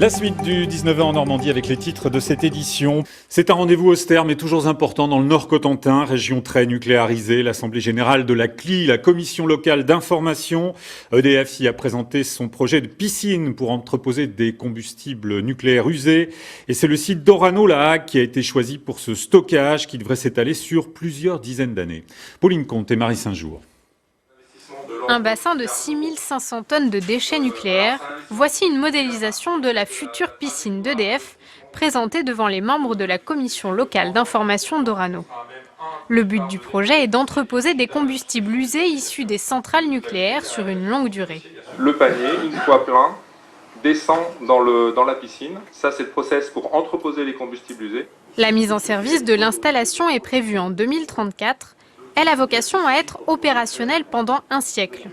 La suite du 19h en Normandie avec les titres de cette édition. C'est un rendez-vous austère mais toujours important dans le Nord-Cotentin, région très nucléarisée. L'Assemblée générale de la CLI, la Commission locale d'information, EDF y a présenté son projet de piscine pour entreposer des combustibles nucléaires usés. Et c'est le site d'Orano-la Hague qui a été choisi pour ce stockage qui devrait s'étaler sur plusieurs dizaines d'années. Pauline Comte et Marie Saint-Jour. Un bassin de 6500 tonnes de déchets nucléaires, voici une modélisation de la future piscine d'EDF présentée devant les membres de la commission locale d'information d'Orano. Le but du projet est d'entreposer des combustibles usés issus des centrales nucléaires sur une longue durée. Le panier, une fois plein, descend dans la piscine. Ça, c'est le process pour entreposer les combustibles usés. La mise en service de l'installation est prévue en 2034. Elle a vocation à être opérationnelle pendant un siècle.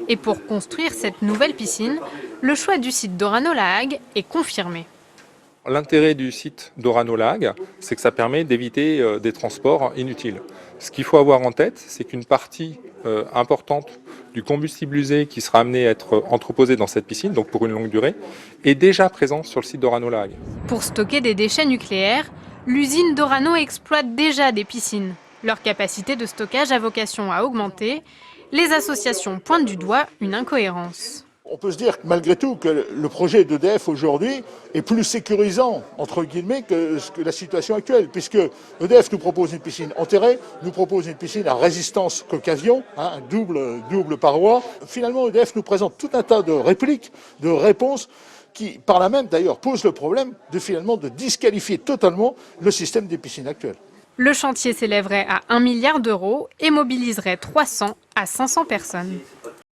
Et pour construire cette nouvelle piscine, le choix du site d'Orano-la Hague est confirmé. L'intérêt du site d'Orano-la Hague, c'est que ça permet d'éviter des transports inutiles. Ce qu'il faut avoir en tête, c'est qu'une partie importante du combustible usé qui sera amené à être entreposé dans cette piscine, donc pour une longue durée, est déjà présent sur le site d'Orano-la Hague. Pour stocker des déchets nucléaires, l'usine d'Orano exploite déjà des piscines. Leur capacité de stockage a vocation à augmenter. Les associations pointent du doigt une incohérence. On peut se dire malgré tout que le projet d'EDF aujourd'hui est plus sécurisant, entre guillemets, que la situation actuelle, puisque EDF nous propose une piscine enterrée, nous propose une piscine à résistance coque-avion, un double paroi. Finalement, EDF nous présente tout un tas de répliques, de réponses, qui, par là même d'ailleurs, posent le problème de disqualifier totalement le système des piscines actuelles. Le chantier s'élèverait à 1 milliard d'euros et mobiliserait 300 à 500 personnes.